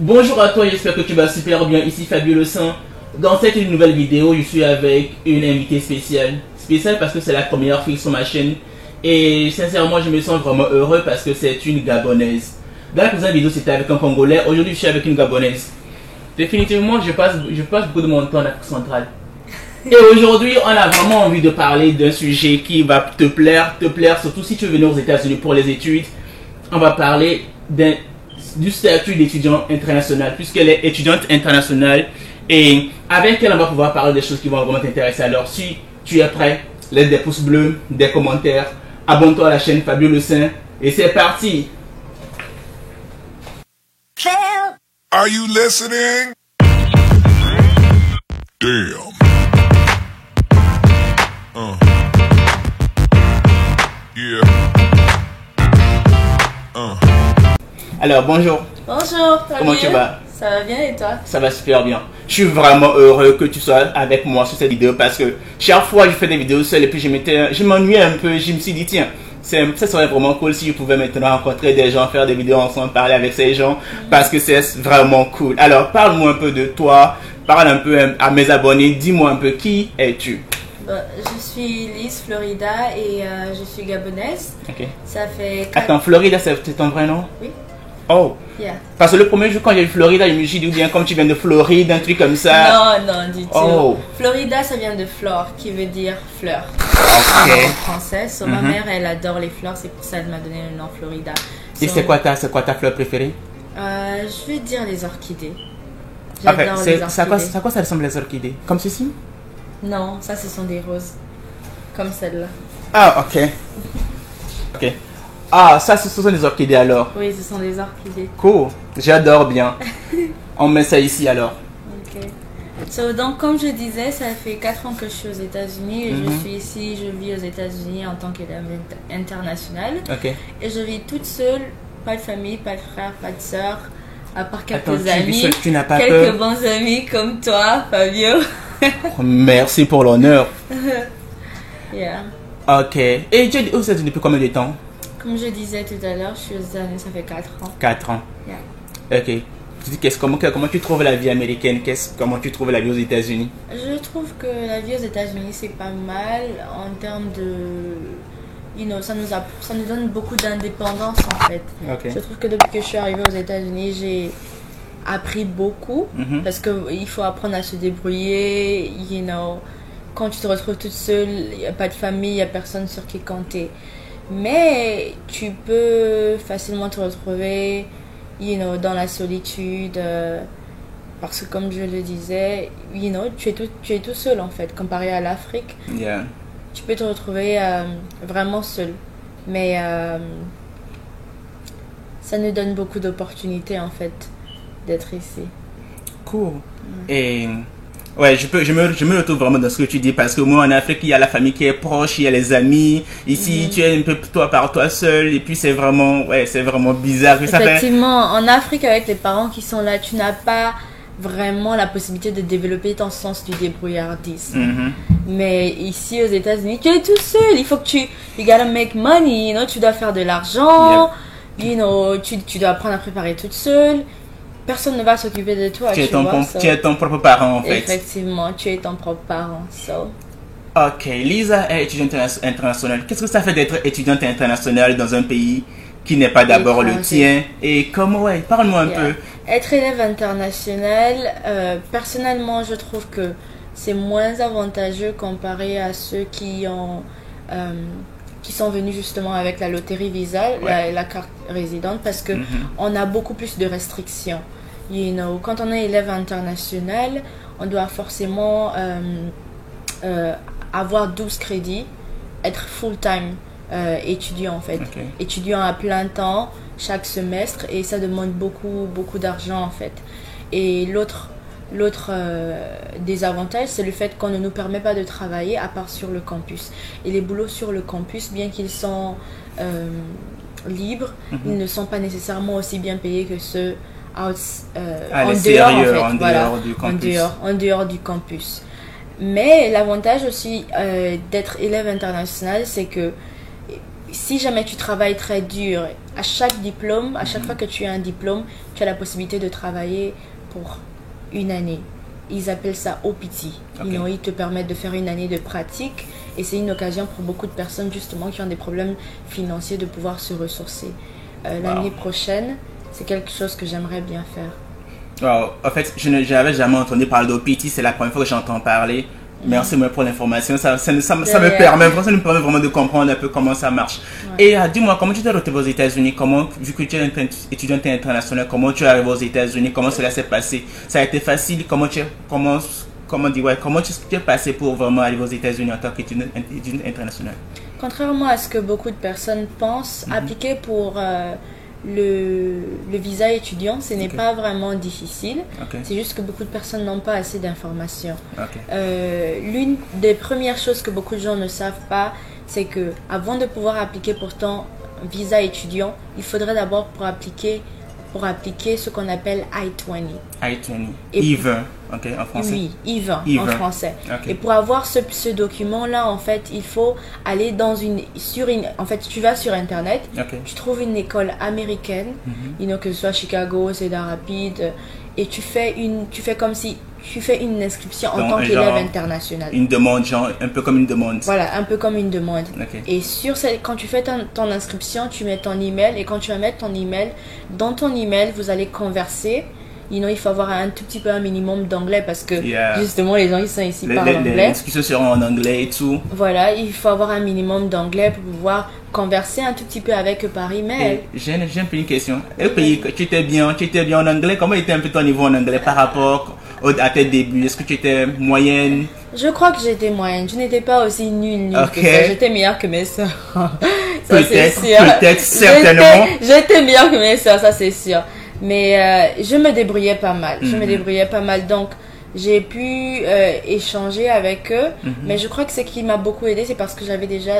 Bonjour à toi, j'espère que tu vas super bien. Ici Fabio Le Saint. Dans cette nouvelle vidéo, je suis avec une invitée spéciale. Spéciale parce que c'est la première fille sur ma chaîne. Et sincèrement, je me sens vraiment heureux parce que c'est une Gabonaise. Dans la précédente vidéo, c'était avec un Congolais. Aujourd'hui, je suis avec une Gabonaise. Définitivement, je passe beaucoup de mon temps en Afrique centrale. Et aujourd'hui, on a vraiment envie de parler d'un sujet qui va te plaire, surtout si tu veux venir aux États-Unis pour les études. On va parler du statut d'étudiant international, puisqu'elle est étudiante internationale. Et avec elle, on va pouvoir parler des choses qui vont vraiment t'intéresser. Alors, si tu es prêt, laisse des pouces bleus, des commentaires, abonne-toi à la chaîne Fabio Le Saint. Et c'est parti! Are you listening? Damn. Yeah. Alors, bonjour. Bonjour, Comment tu vas? Ça va bien et toi? Ça va super bien. Je suis vraiment heureux que tu sois avec moi sur cette vidéo parce que chaque fois je fais des vidéos seules et puis je m'ennuyais un peu. Je me suis dit, tiens, ça serait vraiment cool si je pouvais maintenant rencontrer des gens, faire des vidéos ensemble, parler avec ces gens parce que c'est vraiment cool. Alors, parle-moi un peu de toi, parle un peu à mes abonnés, dis-moi un peu qui es-tu? Je suis Lise Florida et je suis gabonaise. Ok. Ça fait... Attends, Florida, c'est ton vrai nom? Oui. Oh. Yeah. Parce que le premier jour quand j'ai vu Florida, je me suis dit bien comme tu viens de Floride, un truc comme ça. Non, du tout. Oh. Florida, ça vient de flore, qui veut dire fleur. Ok. En français. So, ma mère, elle adore les fleurs, c'est pour ça qu'elle m'a donné le nom Florida. Et c'est quoi ta fleur préférée? Je vais dire les orchidées. Enfin, J'adore les orchidées. à quoi ça ressemble les orchidées? Comme ceci? Non, ça ce sont des roses. Comme celle-là. Ah, ok. Ok. Ah, ça, ce sont des orchidées alors. Oui, ce sont des orchidées. Cool. J'adore bien. On met ça ici alors. Ok. So, donc, comme je disais, ça fait 4 ans que je suis aux États-Unis et je suis ici, je vis aux États-Unis en tant qu'élève internationale. Ok. Et je vis toute seule, pas de famille, pas de frère, pas de soeur, à part quelques Attends, amis. tu n'as pas quelques peur? bons amis comme toi, Fabio. Merci pour l'honneur. Yeah. Ok. Et tu es aux États-Unis depuis combien de temps? Comme je disais tout à l'heure, je suis aux États-Unis, ça fait 4 ans. 4 ans. Yeah. Ok. Comment tu trouves la vie américaine? Comment tu trouves la vie aux États-Unis? Je trouve que la vie aux États-Unis, c'est pas mal en termes de... ça nous donne beaucoup d'indépendance en fait. Ok. Je trouve que depuis que je suis arrivée aux États-Unis, j'ai appris beaucoup parce qu'il faut apprendre à se débrouiller. Quand tu te retrouves toute seule, il n'y a pas de famille, il n'y a personne sur qui compter. Mais tu peux facilement te retrouver dans la solitude parce que comme je le disais, tu es tout seul en fait comparé à l'Afrique. Yeah. Tu peux te retrouver vraiment seul. Mais ça nous donne beaucoup d'opportunités en fait d'être ici. Cool. Et ouais, je me retrouve vraiment dans ce que tu dis parce que moi en Afrique il y a la famille qui est proche, il y a les amis. Ici tu es un peu toi seul et puis c'est vraiment bizarre. Effectivement, en Afrique avec les parents qui sont là, tu n'as pas vraiment la possibilité de développer ton sens du débrouillardisme. Mais ici aux États-Unis, tu es tout seul. Il faut que you gotta make money, tu dois faire de l'argent, tu dois apprendre à préparer toute seule. Personne ne va s'occuper de toi. Tu es ton propre parent en fait. Effectivement, tu es ton propre parent. So. Ok, Lisa est étudiante internationale. Qu'est-ce que ça fait d'être étudiante internationale dans un pays qui n'est pas d'abord le tien? Et comment, parle-moi un peu. Être élève international, personnellement, je trouve que c'est moins avantageux comparé à ceux qui sont venus justement avec la loterie Visa, la carte résidente, parce que on a beaucoup plus de restrictions. Quand on est élève international, on doit forcément avoir 12 crédits, être full-time étudiant en fait. Étudiant à plein temps chaque semestre et ça demande beaucoup d'argent en fait. Et l'autre désavantage, c'est le fait qu'on ne nous permet pas de travailler à part sur le campus. Et les boulots sur le campus, bien qu'ils sont libres, ils ne sont pas nécessairement aussi bien payés que ceux en dehors du campus. Mais l'avantage aussi d'être élève international, c'est que si jamais tu travailles très dur, à chaque diplôme, à chaque fois que tu as un diplôme, tu as la possibilité de travailler pour une année. Ils appellent ça OPT. Ils te permettent de faire une année de pratique et c'est une occasion pour beaucoup de personnes justement qui ont des problèmes financiers de pouvoir se ressourcer. L'année prochaine, c'est quelque chose que j'aimerais bien faire. Wow. En fait, je n'avais jamais entendu parler d'OPT, c'est la première fois que j'entends parler. Merci pour l'information, ça me permet vraiment de comprendre un peu comment ça marche. Ouais. Et dis-moi, comment tu t'es retrouvé aux États-Unis? Comment, vu que tu es étudiante internationale, comment tu es arrivé aux États-Unis? Comment cela s'est passé? Ça a été facile? Comment tu es passé pour vraiment arriver aux États-Unis en tant qu'étudiante internationale? Contrairement à ce que beaucoup de personnes pensent, appliquer pour le visa étudiant, ce n'est pas vraiment difficile. C'est juste que beaucoup de personnes n'ont pas assez d'informations. L'une des premières choses que beaucoup de gens ne savent pas, c'est que avant de pouvoir appliquer pour ton visa étudiant, il faudrait d'abord pour appliquer ce qu'on appelle I-20. I-20, en français. Oui, I-20 en français. Et pour avoir ce document-là, en fait, il faut aller en fait, tu vas sur Internet, tu trouves une école américaine, que ce soit Chicago, Cedar Rapids, et tu fais comme si tu fais une inscription en tant qu'élève international. Une demande, un peu comme une demande. Voilà, un peu comme une demande. Et quand tu fais ton inscription, tu mets ton email. Et quand tu vas mettre ton email, dans ton email, vous allez converser. Il faut avoir un tout petit peu un minimum d'anglais parce que justement, les gens qui sont ici parlent anglais. Les discussions seront en anglais et tout. Voilà, il faut avoir un minimum d'anglais pour pouvoir converser un tout petit peu avec eux par email. J'ai un peu une question. Le pays, tu étais bien en anglais. Comment était un peu ton niveau en anglais par rapport à tes débuts? Est-ce que tu étais moyenne? Je crois que j'étais moyenne. Je n'étais pas aussi nulle que ça. J'étais meilleure que mes soeurs. Peut-être, certainement. J'étais meilleure que mes soeurs, ça c'est sûr. Mais je me débrouillais pas mal. Donc, j'ai pu échanger avec eux. Mais je crois que ce qui m'a beaucoup aidé, c'est parce que j'avais déjà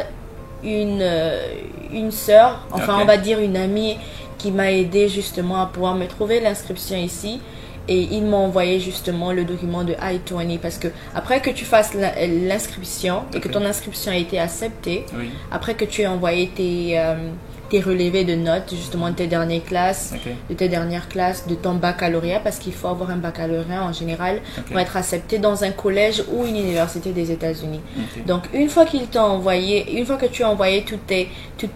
une sœur, on va dire une amie, qui m'a aidé justement à pouvoir me trouver l'inscription ici. Et ils m'ont envoyé justement le document de I-20 parce que après que tu fasses l'inscription et que ton inscription a été acceptée, après que tu aies envoyé tes relevés de notes justement de tes dernières classes, de ton baccalauréat, parce qu'il faut avoir un baccalauréat en général pour être accepté dans un collège ou une université des États-Unis. Donc une fois que tu as envoyé toutes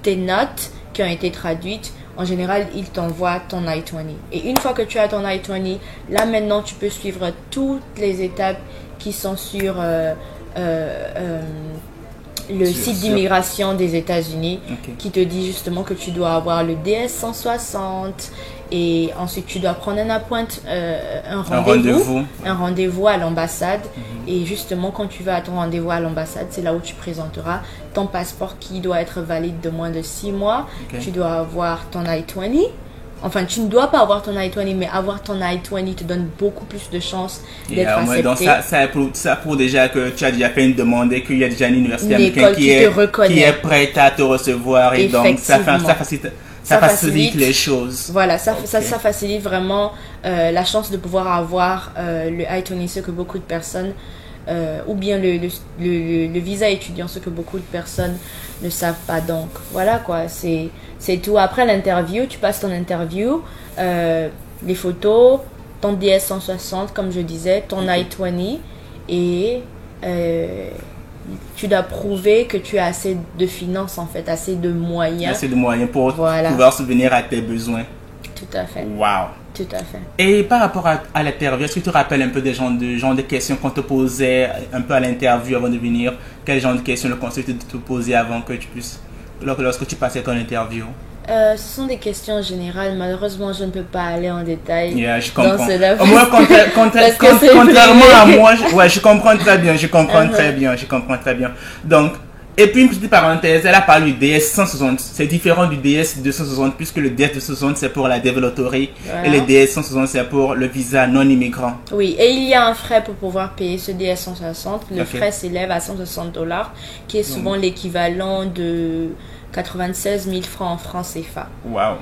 tes notes qui ont été traduites, en général, il t'envoie ton I-20. Et une fois que tu as ton I-20, là maintenant, tu peux suivre toutes les étapes qui sont sur le site d'immigration des États-Unis, qui te dit justement que tu dois avoir le DS 160 et ensuite tu dois prendre un rendez-vous à l'ambassade. Et justement, quand tu vas à ton rendez-vous à l'ambassade, c'est là où tu présenteras ton passeport qui doit être valide de moins de 6 mois. Tu dois avoir ton I-20. Enfin, tu ne dois pas avoir ton I-20, mais avoir ton I-20 te donne beaucoup plus de chances d'être accepté. Donc ça prouve déjà que tu as déjà fait une demande et qu'il y a déjà une université américaine qui est prête à te recevoir. Et donc ça facilite les choses. Voilà, ça facilite vraiment la chance de pouvoir avoir le I-20, ce que beaucoup de personnes, ou bien le visa étudiant, ce que beaucoup de personnes ne savent pas. Donc voilà quoi, c'est tout. Après l'interview, tu passes ton interview, les photos, ton DS 160 comme je disais, ton I-20 et tu dois prouver que tu as assez de finances en fait, assez de moyens. Assez de moyens pour pouvoir subvenir à tes besoins. Tout à fait. Wow. Tout à fait. Et par rapport à l'interview, est-ce que tu te rappelles un peu des genre de questions qu'on te posait un peu à l'interview avant de venir? Quel genre de questions le conseil te posait avant que tu puisses, lorsque tu passais ton interview? Ce sont des questions générales. Malheureusement, je ne peux pas aller en détail. Je comprends. Dans cela. Moi, contrairement à moi, je comprends très bien. Je comprends très bien. Donc, et puis une petite parenthèse, elle a parlé du DS 160. C'est différent du DS 260 puisque le DS 260 c'est pour la développerie et le DS 160 c'est pour le visa non immigrant. Oui, et il y a un frais pour pouvoir payer ce DS 160. Le frais s'élève à $160, qui est souvent l'équivalent de 96 000 francs en francs CFA. Wow.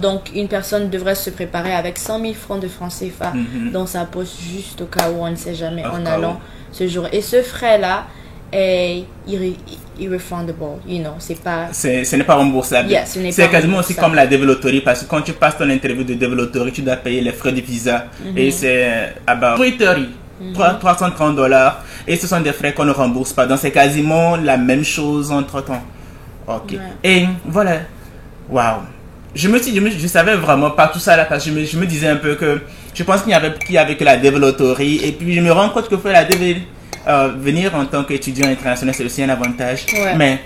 Donc une personne devrait se préparer avec 100 000 francs de francs CFA dans sa poche juste au cas où on ne sait jamais en allant ce jour. Et ce frais-là est irrefundable, c'est pas... Ce n'est pas remboursable. Yeah, ce n'est c'est pas quasiment aussi remboursable. comme la développerie, parce que quand tu passes ton interview de développerie, tu dois payer les frais de visa. Et c'est about $330. Et ce sont des frais qu'on ne rembourse pas. Donc c'est quasiment la même chose entre temps. Ok. Ouais. Et voilà. Waouh. Je savais vraiment pas tout ça là, parce que je me disais un peu que je pense qu'il y avait que la développerie. Et puis je me rends compte que venir en tant qu'étudiant international, c'est aussi un avantage. Ouais. Mais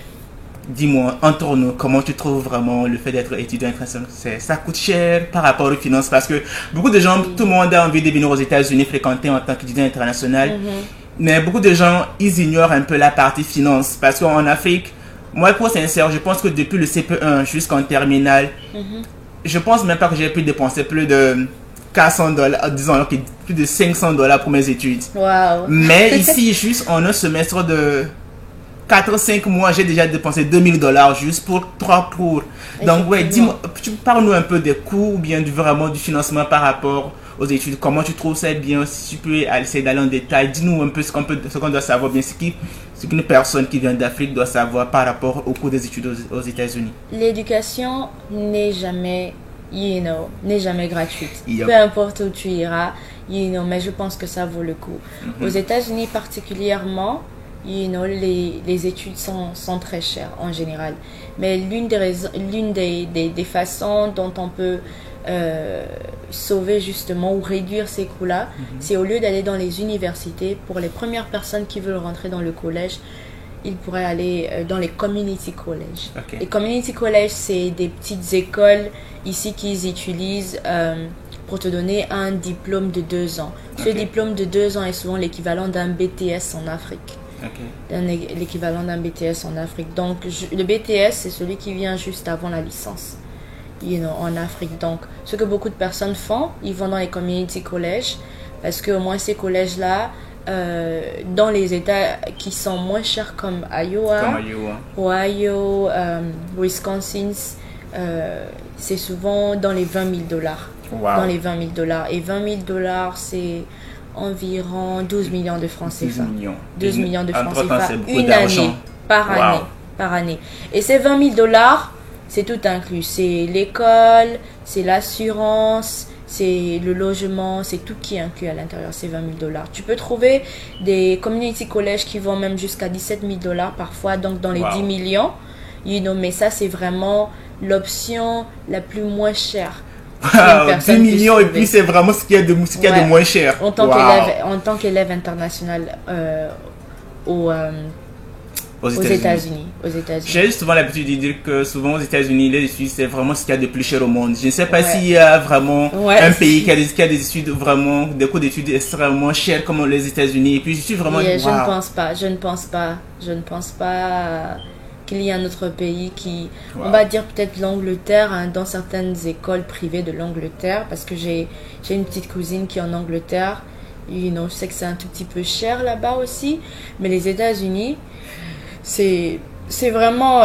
dis-moi, entre nous, comment tu trouves vraiment le fait d'être étudiant international? Ça coûte cher par rapport aux finances, parce que beaucoup de gens, tout le monde a envie de venir aux États-Unis fréquenter en tant qu'étudiant international. Mais beaucoup de gens, ils ignorent un peu la partie finance, parce qu'en Afrique, moi, pour être sincère, je pense que depuis le CP1 jusqu'en terminale, je pense même pas que j'ai pu dépenser plus de $400, disons plus de $500 pour mes études. Wow. Mais ici, juste en un semestre de 4-5 mois, j'ai déjà dépensé $2000 juste pour 3 cours. Donc, ouais, dis-moi, parle-nous un peu des coûts ou bien vraiment du financement par rapport aux études. Comment tu trouves ça bien? Si tu peux essayer d'aller en détail, dis-nous un peu ce qu'on doit savoir bien, ce qu'une personne qui vient d'Afrique doit savoir par rapport au coût des études aux États-Unis. L'éducation n'est jamais, n'est jamais gratuite. Yep. Peu importe où tu iras, mais je pense que ça vaut le coup. Aux États-Unis particulièrement, les études sont très chères en général. Mais l'une des façons dont on peut sauver justement ou réduire ces coûts-là, c'est au lieu d'aller dans les universités, pour les premières personnes qui veulent rentrer dans le collège, ils pourraient aller dans les community colleges. Okay. Les community colleges, c'est des petites écoles ici qu'ils utilisent pour te donner un diplôme de 2 ans. Ce diplôme de 2 ans est souvent l'équivalent d'un BTS en Afrique. L'équivalent d'un BTS en Afrique. Donc, le BTS, c'est celui qui vient juste avant la licence. En Afrique. Donc, ce que beaucoup de personnes font, ils vont dans les community colleges, parce que au moins ces collèges-là, dans les États qui sont moins chers comme Iowa, Ohio, Wisconsin, c'est souvent dans les $20,000. Wow. Dans les $20,000. Et $20,000, c'est environ 12 millions de francs CFA. 12 millions de francs CFA une année, par année. Et ces $20,000, c'est tout inclus. C'est l'école, c'est l'assurance, c'est le logement, c'est tout qui est inclus à l'intérieur, c'est $20,000. Tu peux trouver des community college qui vont même jusqu'à $17,000 parfois, donc dans les 10 millions. Mais ça, c'est vraiment l'option la plus moins chère. 10 millions et puis c'est vraiment ce qu'il y a de moins cher. En tant qu'élève international aux États-Unis. J'ai souvent l'habitude de dire que souvent aux États-Unis, les études, c'est vraiment ce qu'il y a de plus cher au monde. Je ne sais pas s'il y a vraiment un pays qui a des études vraiment, des coûts d'études extrêmement chers comme les États-Unis. Et puis je suis vraiment... Je ne pense pas qu'il y a un autre pays qui... On va dire peut-être l'Angleterre, dans certaines écoles privées de l'Angleterre, parce que j'ai une petite cousine qui est en Angleterre. Je sais que c'est un tout petit peu cher là-bas aussi. Mais les États-Unis... C'est vraiment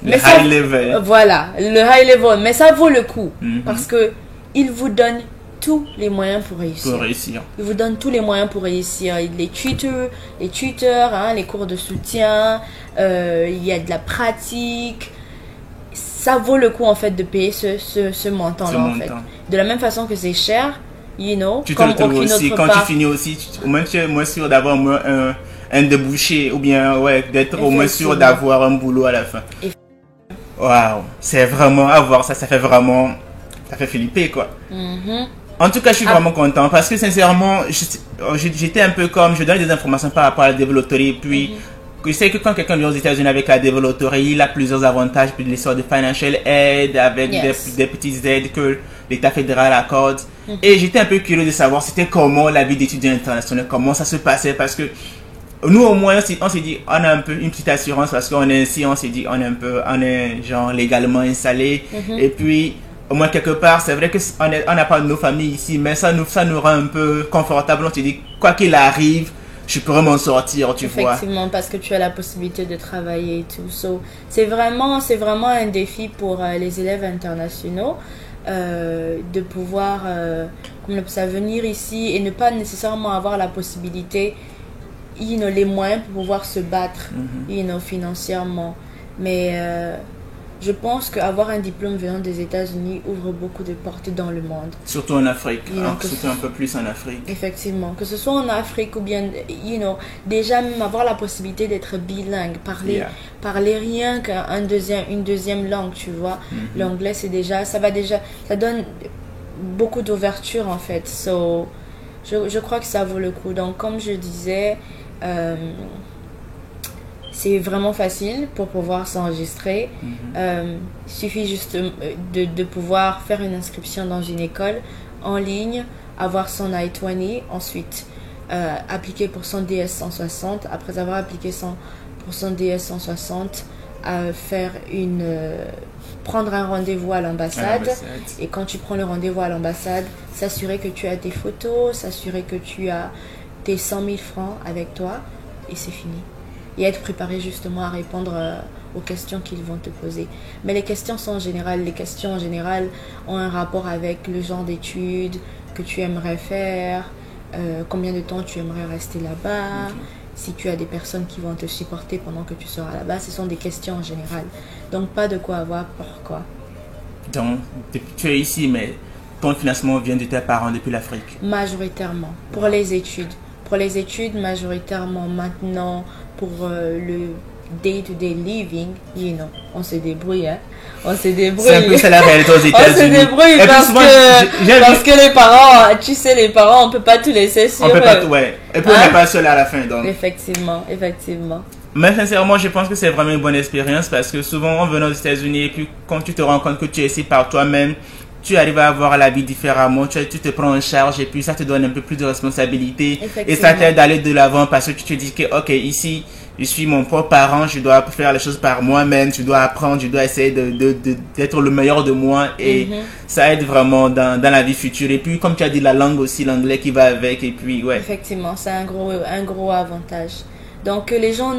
le high level. Voilà, le high level, mais ça vaut le coup parce que il vous donne tous les moyens pour réussir. Il vous donne tous les moyens pour réussir. Les tuteurs, les cours de soutien, il y a de la pratique. Ça vaut le coup en fait de payer ce montant-là en fait. De la même façon que c'est cher, tu comme te le trouves aucune aussi autre quand part. tu finis aussi, au moins tu es moins sûr d'avoir au moins un débouché ou bien d'être au moins sûr d'avoir un boulot à la fin. Waouh, c'est vraiment à voir ça fait flipper quoi. En tout cas, je suis vraiment content parce que sincèrement, j'étais un peu comme, je donne des informations par rapport à la développerie, puis je sais que quand quelqu'un vient aux États-Unis avec la développerie, il a plusieurs avantages, puis l'histoire de financial aid avec des petites aides que l'État fédéral accorde. Et j'étais un peu curieux de savoir c'était comment la vie d'étudiant international, comment ça se passait, parce que nous au moins on s'est dit on a un peu une petite assurance parce qu'on est ici, on s'est dit on est genre légalement installé, et puis au moins quelque part c'est vrai que on n'a pas nos familles ici, mais ça nous rend un peu confortable. On s'est dit quoi qu'il arrive je pourrais m'en sortir, tu vois. Effectivement, parce que tu as la possibilité de travailler et tout. So, c'est vraiment un défi pour les élèves internationaux de pouvoir venir ici et ne pas nécessairement avoir la possibilité les moyens pour pouvoir se battre, financièrement. Mais je pense qu'avoir un diplôme venant des États-Unis ouvre beaucoup de portes dans le monde. Surtout en Afrique, surtout un peu plus en Afrique. Effectivement, que ce soit en Afrique ou bien, déjà même avoir la possibilité d'être bilingue, parler rien une deuxième langue, tu vois. L'anglais, c'est déjà, ça donne beaucoup d'ouverture en fait. So, je crois que ça vaut le coup. Donc, comme je disais, c'est vraiment facile pour pouvoir s'enregistrer. Il suffit juste de pouvoir faire une inscription dans une école en ligne, avoir son I-20, ensuite appliquer pour son DS-160. Après avoir appliqué pour son DS-160, prendre un rendez-vous à l'ambassade. Et quand tu prends le rendez-vous à l'ambassade, s'assurer que tu as tes photos, s'assurer que tu as tes 100 000 francs avec toi, et c'est fini. Et être préparé justement à répondre aux questions qu'ils vont te poser. Mais les questions en général ont un rapport avec le genre d'études que tu aimerais faire, combien de temps tu aimerais rester là-bas, si tu as des personnes qui vont te supporter pendant que tu seras là-bas. Ce sont des questions en général. Donc pas de quoi avoir peur, quoi. Donc tu es ici, mais ton financement vient de tes parents depuis l'Afrique? Majoritairement, pour les études. Pour les études, majoritairement maintenant, pour le day-to-day living, on se débrouille, hein. On se débrouille. C'est un peu ça la réalité aux États-Unis. On se débrouille parce que les parents, tu sais, les parents, on peut pas tout laisser sur eux. On peut pas tout, ouais. Et puis on n'est pas seul à la fin, donc. Effectivement. Mais sincèrement, je pense que c'est vraiment une bonne expérience parce que souvent, en venant aux États-Unis, et puis quand tu te rends compte que tu es ici par toi-même, tu arrives à avoir la vie différemment, tu te prends en charge et puis ça te donne un peu plus de responsabilité et ça t'aide d'aller de l'avant parce que tu te dis que ok, ici je suis mon propre parent, je dois faire les choses par moi-même, je dois apprendre, je dois essayer d'être le meilleur de moi et ça aide vraiment dans la vie future. Et puis comme tu as dit, la langue aussi, l'anglais qui va avec et puis ouais. Effectivement, c'est un gros avantage. Donc les gens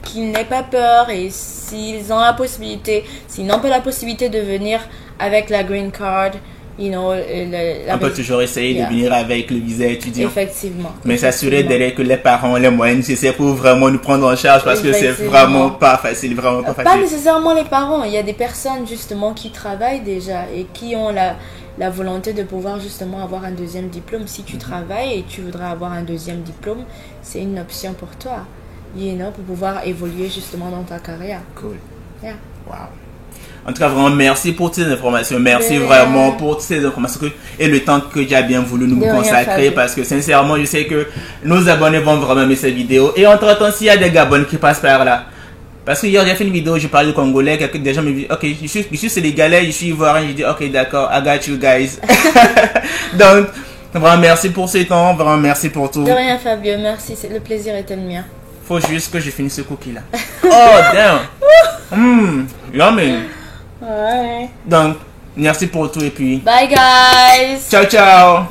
qu'ils n'aient pas peur et s'ils n'ont pas la possibilité de venir avec la green card, on peut toujours essayer de venir avec le visa étudiant. Effectivement. Mais s'assurer derrière que les parents ont les moyens nécessaires pour vraiment nous prendre en charge parce que c'est vraiment pas facile, Pas nécessairement les parents, il y a des personnes justement qui travaillent déjà et qui ont la volonté de pouvoir justement avoir un deuxième diplôme. Si tu travailles et tu voudrais avoir un deuxième diplôme, c'est une option pour toi, pour pouvoir évoluer justement dans ta carrière. Cool. Yeah. Wow. En tout cas, vraiment, merci pour toutes ces informations. Merci vraiment pour toutes ces informations et le temps que tu as bien voulu nous consacrer parce que sincèrement, je sais que nos abonnés vont vraiment aimer cette vidéo. Et entre-temps, s'il y a des Gabonais qui passent par là, parce que hier, j'ai fait une vidéo, je parlais du Congolais, des gens me disent, ok, je suis sénégalais, je suis ivoirien, je dis, ok, d'accord, I got you guys. Donc, vraiment, merci pour ce temps, vraiment, merci pour tout. De rien, Fabio, merci, le plaisir était le mien. Faut juste que je finisse ce cookie là. Oh, damn! Yummy! Ouais. Donc, merci pour tout et puis... Bye guys! Ciao, ciao!